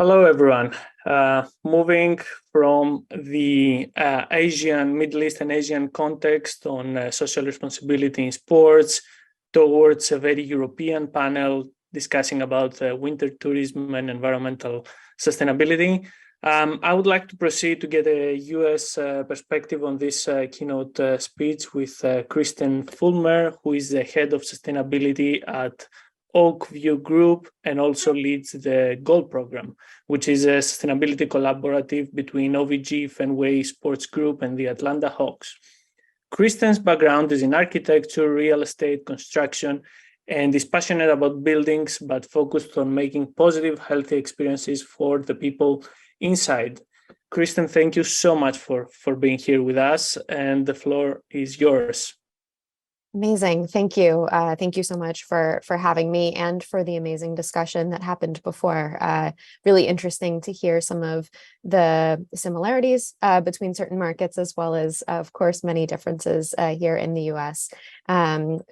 Hello, everyone. Moving from the Middle East and Asian context on social responsibility in sports towards a very European panel discussing about winter tourism and environmental sustainability. I would like to proceed to get a US perspective on this keynote speech with Kristen Fulmer, who is the head of sustainability at Oakview Group and also leads the GOAL program, which is a sustainability collaborative between OVG, Fenway Sports Group, and the Atlanta Hawks. Kristen's background is in architecture, real estate, construction, and is passionate about buildings, but focused on making positive, healthy experiences for the people inside. Kristen, thank you so much for being here with us, and the floor is yours. Amazing. Thank you. Thank you so much for having me and for the amazing discussion that happened before. Really interesting to hear some of the similarities between certain markets, as well as, of course, many differences here in the US.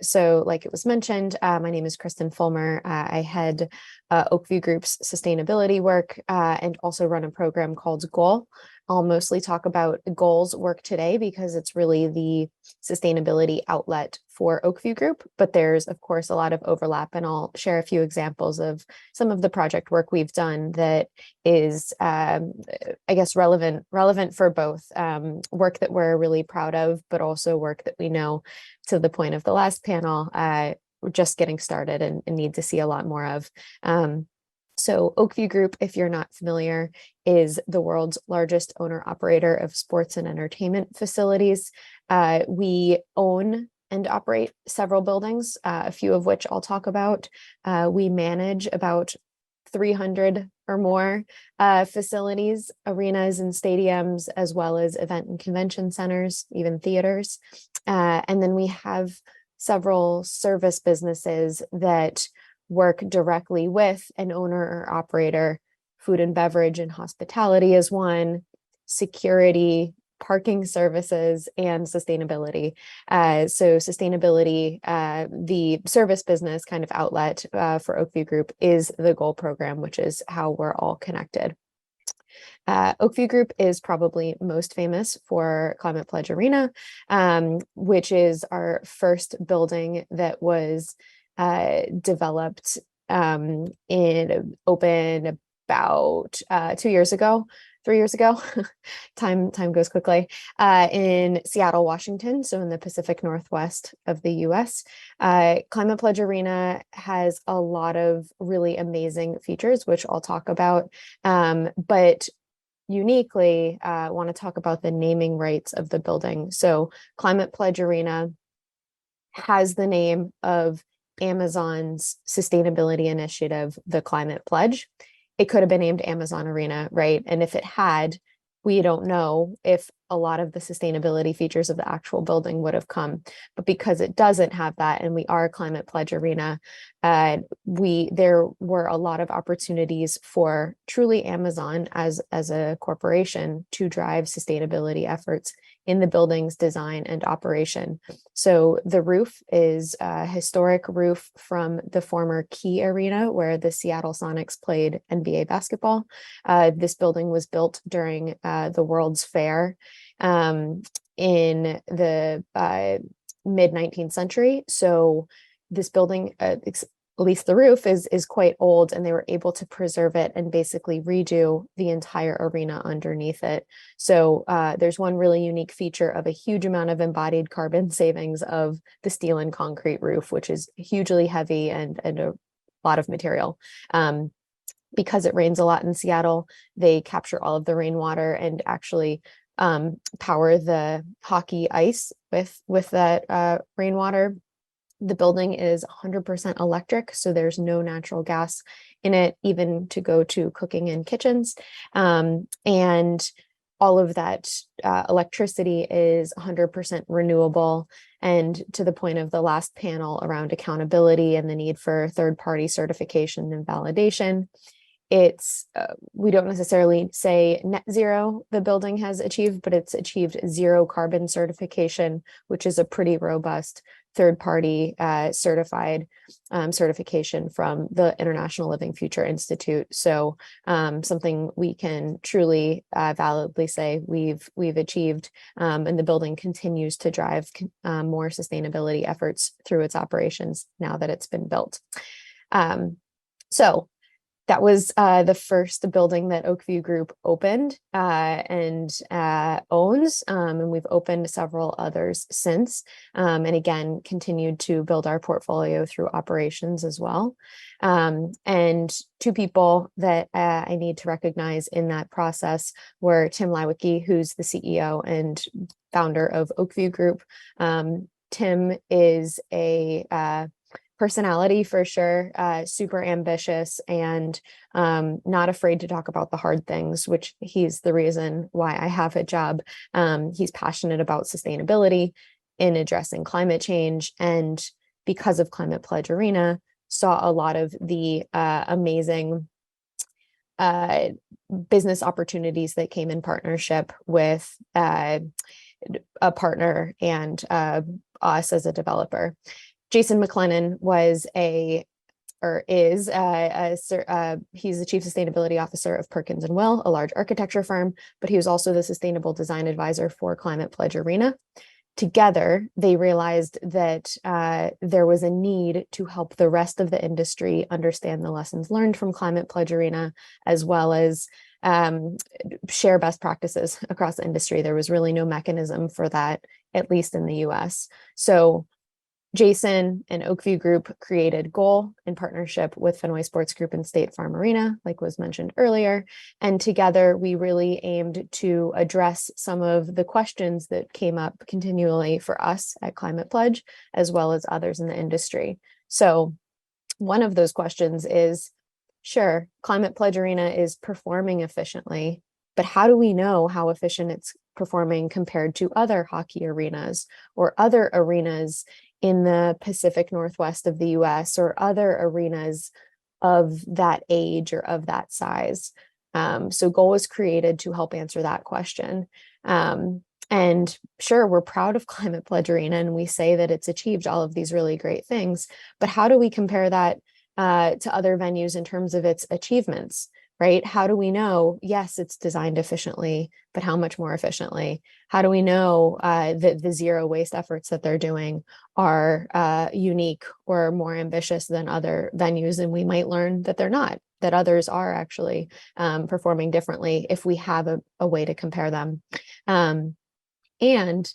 So like it was mentioned, my name is Kristen Fulmer. I head Oakview Group's sustainability work and also run a program called GOAL. I'll mostly talk about goals work today because it's really the sustainability outlet for Oakview Group, but there's of course a lot of overlap, and I'll share a few examples of some of the project work we've done that is, I guess, relevant for both work that we're really proud of, but also work that we know, to the point of the last panel, we're just getting started and need to see a lot more of. So Oakview Group, if you're not familiar, is the world's largest owner-operator of sports and entertainment facilities. We own and operate several buildings, a few of which I'll talk about. We manage about 300 or more facilities, arenas and stadiums, as well as event and convention centers, even theaters. And then we have several service businesses that work directly with an owner or operator. Food and beverage and hospitality is one, security, parking services, and sustainability. So sustainability, the service business kind of outlet for Oakview Group is the GOAL program, which is how we're all connected. Oakview Group is probably most famous for Climate Pledge Arena, which is our first building that was developed in open about 3 years ago. Time goes quickly, in Seattle, Washington, so in the Pacific Northwest of the US. Climate Pledge Arena has a lot of really amazing features, which I'll talk about, but uniquely want to talk about the naming rights of the building. So Climate Pledge Arena has the name of Amazon's sustainability initiative, the Climate Pledge. It could have been named Amazon Arena, right? And if it had, we don't know if a lot of the sustainability features of the actual building would have come. But because it doesn't have that, and we are Climate Pledge Arena, there were a lot of opportunities for truly Amazon as a corporation to drive sustainability efforts in the building's design and operation. So the roof is a historic roof from the former Key Arena, where the Seattle Sonics played NBA basketball. This building was built during the World's Fair in the mid-19th century. So this building, at least the roof, is quite old, and they were able to preserve it and basically redo the entire arena underneath it. So there's one really unique feature of a huge amount of embodied carbon savings of the steel and concrete roof, which is hugely heavy and a lot of material. Because it rains a lot in Seattle, they capture all of the rainwater and actually power the hockey ice with that rainwater. The building is 100% electric, so there's no natural gas in it, even to go to cooking in kitchens. And all of that electricity is 100% renewable. And to the point of the last panel around accountability and the need for third-party certification and validation, it's we don't necessarily say net zero the building has achieved, but it's achieved zero carbon certification, which is a pretty robust third-party certified certification from the International Living Future Institute. So something we can truly validly say we've achieved, and the building continues to drive more sustainability efforts through its operations now that it's been built. So that was the building that Oakview Group opened and owns, and we've opened several others since, and again, continued to build our portfolio through operations as well. And two people that I need to recognize in that process were Tim Lewicki, who's the CEO and founder of Oakview Group. Tim is a personality for sure, super ambitious and not afraid to talk about the hard things, which he's the reason why I have a job. He's passionate about sustainability in addressing climate change, and because of Climate Pledge Arena, saw a lot of the amazing business opportunities that came in partnership with a partner and us as a developer. Jason McLennan he's the Chief Sustainability Officer of Perkins & Will, a large architecture firm, but he was also the Sustainable Design Advisor for Climate Pledge Arena. Together, they realized that there was a need to help the rest of the industry understand the lessons learned from Climate Pledge Arena, as well as share best practices across the industry. There was really no mechanism for that, at least in the US. So Jason and Oakview Group created Goal in partnership with Fenway Sports Group and State Farm Arena, like was mentioned earlier. And together, we really aimed to address some of the questions that came up continually for us at Climate Pledge, as well as others in the industry. So one of those questions is, sure, Climate Pledge Arena is performing efficiently, but how do we know how efficient it's performing compared to other hockey arenas or other arenas in the Pacific Northwest of the US or other arenas of that age or of that size? So Goal was created to help answer that question. And sure, we're proud of Climate Pledge Arena and we say that it's achieved all of these really great things, but how do we compare that to other venues in terms of its achievements? Right? How do we know, yes, it's designed efficiently, but how much more efficiently? How do we know that the zero waste efforts that they're doing are unique or more ambitious than other venues? And we might learn that they're not, that others are actually performing differently if we have a way to compare them. And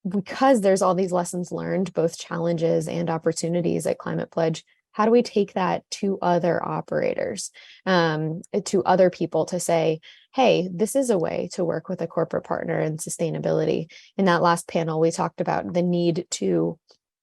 because there's all these lessons learned, both challenges and opportunities at Climate Pledge, how do we take that to other operators, to other people to say, hey, this is a way to work with a corporate partner in sustainability? In that last panel, we talked about the need to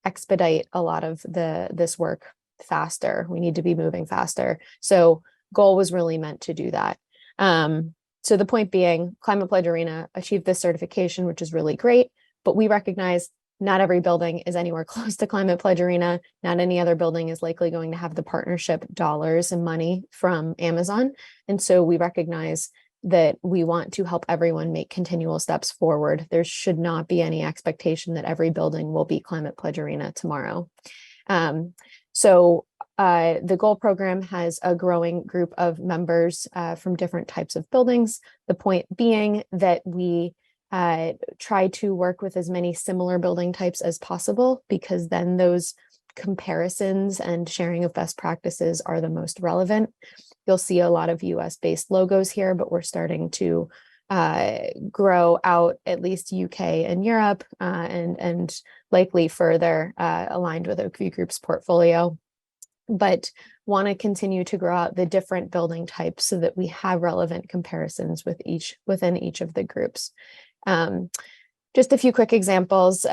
expedite a lot of this work faster. We need to be moving faster. So Goal was really meant to do that. So the point being, Climate Pledge Arena achieved this certification, which is really great, but we recognize not every building is anywhere close to Climate Pledge Arena. Not any other building is likely going to have the partnership dollars and money from Amazon. And so we recognize that we want to help everyone make continual steps forward. There should not be any expectation that every building will be Climate Pledge Arena tomorrow. So the Goal program has a growing group of members from different types of buildings. The point being that we try to work with as many similar building types as possible, because then those comparisons and sharing of best practices are the most relevant. You'll see a lot of US-based logos here, but we're starting to grow out at least UK and Europe, and likely further aligned with Oakview Group's portfolio. But want to continue to grow out the different building types so that we have relevant comparisons within each of the groups. Just a few quick examples.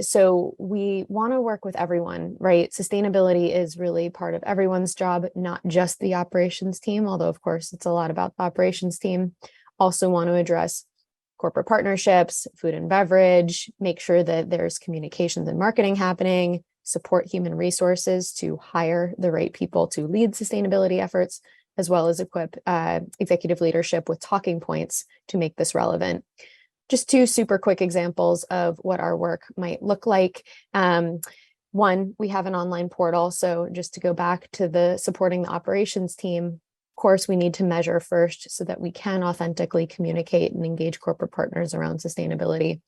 So we want to work with everyone, right? Sustainability is really part of everyone's job, not just the operations team, although of course it's a lot about the operations team. Also want to address corporate partnerships, food and beverage, make sure that there's communications and marketing happening, support human resources to hire the right people to lead sustainability efforts, as well as equip executive leadership with talking points to make this relevant. just two super quick examples of what our work might look like. One, we have an online portal. So just to go back to the supporting the operations team, of course, we need to measure first so that we can authentically communicate and engage corporate partners around sustainability.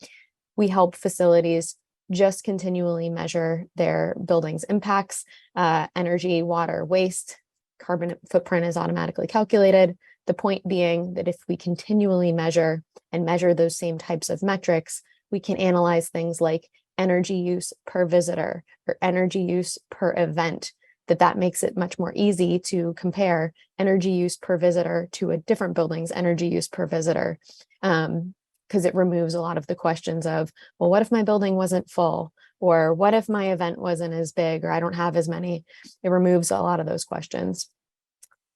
We help facilities just continually measure their building's impacts, energy, water, waste, carbon footprint is automatically calculated. The point being that if we continually measure those same types of metrics, we can analyze things like energy use per visitor or energy use per event, that makes it much more easy to compare energy use per visitor to a different building's energy use per visitor. Because it removes a lot of the questions of, well, what if my building wasn't full? Or what if my event wasn't as big, or I don't have as many? It removes a lot of those questions.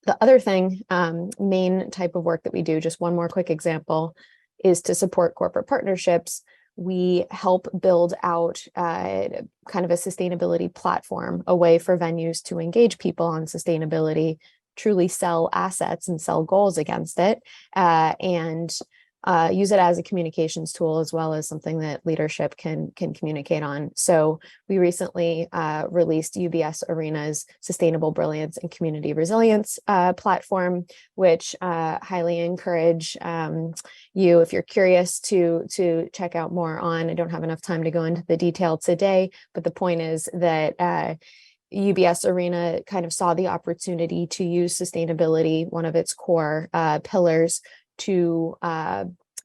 The other thing, main type of work that we do, just one more quick example, is to support corporate partnerships. We help build out kind of a sustainability platform, a way for venues to engage people on sustainability, truly sell assets and sell goals against it, and use it as a communications tool, as well as something that leadership can communicate on. So we recently released UBS Arena's Sustainable Brilliance and Community Resilience platform, which highly encourage you, if you're curious, to check out more on. I don't have enough time to go into the detail today, but the point is that UBS Arena kind of saw the opportunity to use sustainability, one of its core pillars, to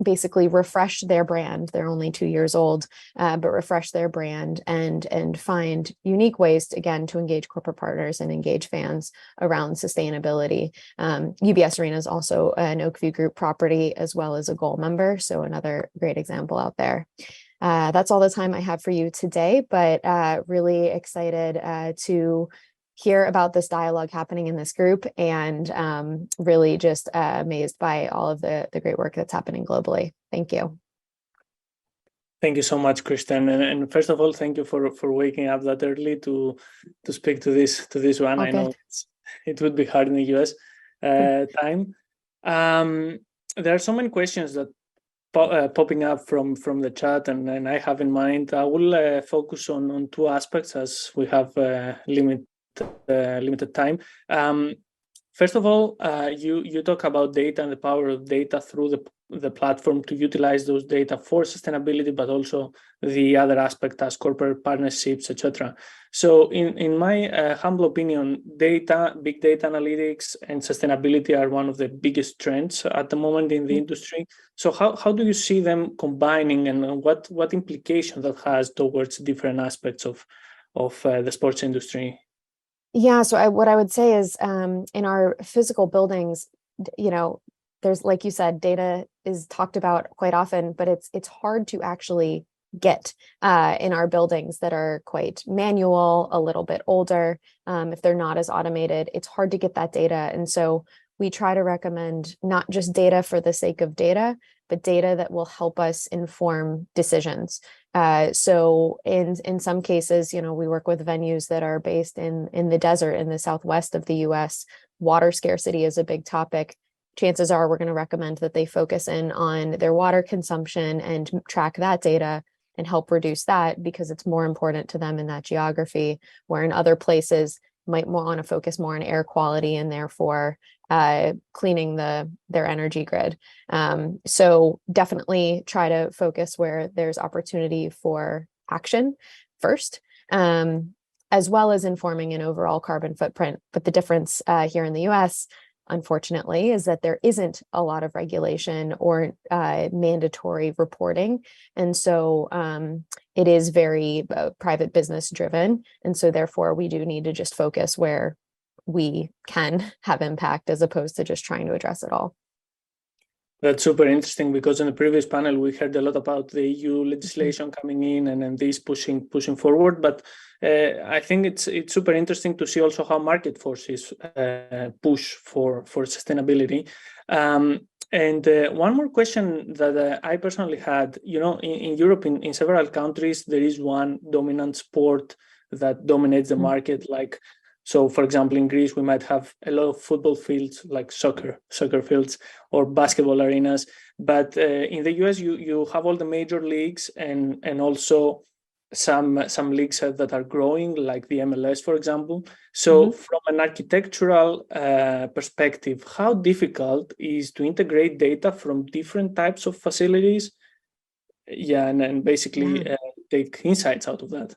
basically refresh their brand. They're only 2 years old, but refresh their brand and find unique ways to, again, to engage corporate partners and engage fans around sustainability. UBS Arena is also an Oakview Group property, as well as a Goal member. So another great example out there. That's all the time I have for you today, but really excited to hear about this dialogue happening in this group, and really just amazed by all of the great work that's happening globally. Thank you. Thank you so much, Kristen. And first of all, thank you for waking up that early to speak to this one. I know it would be hard in the US time. There are so many questions that popping up from the chat, and I have in mind. I will focus on two aspects, as we have limited time. First of all, you talk about data and the power of data through the platform to utilize those data for sustainability, but also the other aspect as corporate partnerships, etc. So in my humble opinion, big data analytics and sustainability are one of the biggest trends at the moment in the industry. So how do you see them combining, and what implication that has towards different aspects of the sports industry? Yeah, so what I would say is, in our physical buildings, there's, like you said, data is talked about quite often, but it's hard to actually get in our buildings that are quite manual, a little bit older. If they're not as automated, it's hard to get that data. And so we try to recommend not just data for the sake of data, but data that will help us inform decisions. So in some cases, we work with venues that are based in the desert in the southwest of the US. Water scarcity is a big topic. Chances are we're going to recommend that they focus in on their water consumption and track that data and help reduce that, because it's more important to them in that geography, where in other places might want to focus more on air quality and therefore cleaning their energy grid. So definitely try to focus where there's opportunity for action first, as well as informing an overall carbon footprint. But the difference here in the US, unfortunately, is that there isn't a lot of regulation or mandatory reporting. And so it is very private business driven. And so therefore we do need to just focus where we can have impact, as opposed to just trying to address it all. That's super interesting, because in the previous panel, we heard a lot about the EU legislation coming in and this pushing forward. But I think it's super interesting to see also how market forces push for sustainability. And one more question that I personally had, in Europe, in several countries, there is one dominant sport that dominates the market, like So, for example, in Greece, we might have a lot of football fields like soccer fields or basketball arenas. But in the US, you have all the major leagues and also some leagues that are growing, like the MLS, for example. So, from an architectural perspective, how difficult is to integrate data from different types of facilities? Yeah, and basically take insights out of that.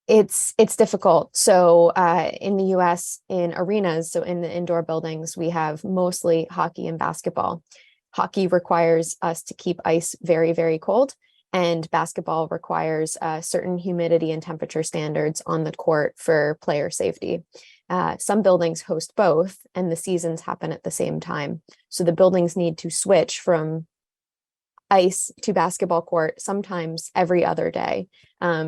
It's difficult. So in the US, in arenas, so in the indoor buildings, we have mostly hockey and basketball. Hockey requires us to keep ice very, very cold, and basketball requires certain humidity and temperature standards on the court for player safety. Some buildings host both, and the seasons happen at the same time. So the buildings need to switch from ice to basketball court sometimes every other day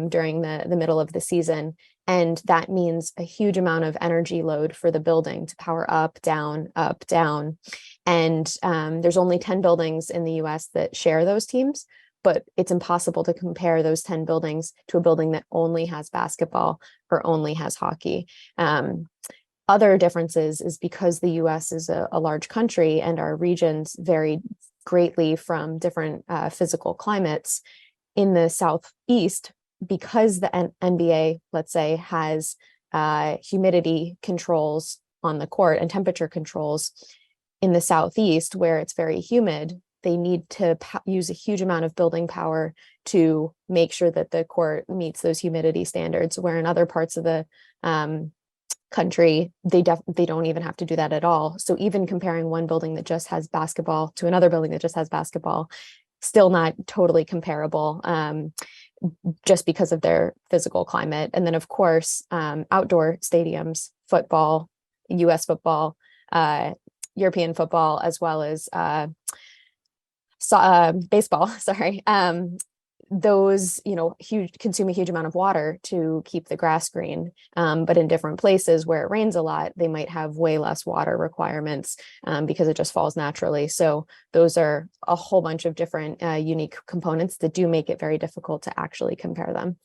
during the middle of the season. And that means a huge amount of energy load for the building to power up, down, up, down. And there's only 10 buildings in the US that share those teams, but it's impossible to compare those 10 buildings to a building that only has basketball or only has hockey. Other differences is because the US is a large country and our regions vary greatly from different physical climates. In the Southeast, because the NBA, let's say, has humidity controls on the court and temperature controls, in the Southeast, where it's very humid, they need to use a huge amount of building power to make sure that the court meets those humidity standards, where in other parts of the country, they don't even have to do that at all. So even comparing one building that just has basketball to another building that just has basketball, still not totally comparable, just because of their physical climate. And then, of course, outdoor stadiums, football, US football, European football, as well as baseball, sorry. Those, consume a huge amount of water to keep the grass green. But in different places where it rains a lot, they might have way less water requirements because it just falls naturally. So those are a whole bunch of different unique components that do make it very difficult to actually compare them.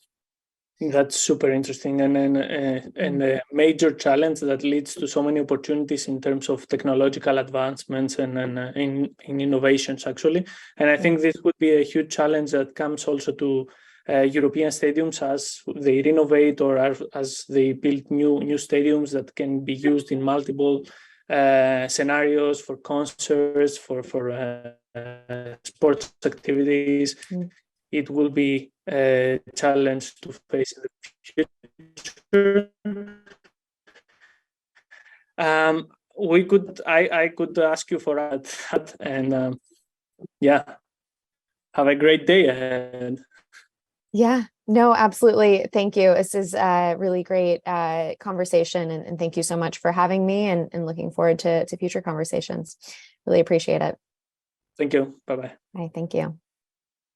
That's super interesting, and a major challenge that leads to so many opportunities in terms of technological advancements and in innovations, actually. And I think this would be a huge challenge that comes also to European stadiums as they renovate or as they build new stadiums that can be used in multiple scenarios for concerts, for sports activities. It will be a challenge to face in the future. I could ask you for that, and have a great day ahead. Yeah, no, absolutely. Thank you. This is a really great conversation, and thank you so much for having me, and looking forward to future conversations. Really appreciate it. Thank you. Bye-bye. Bye. Thank you.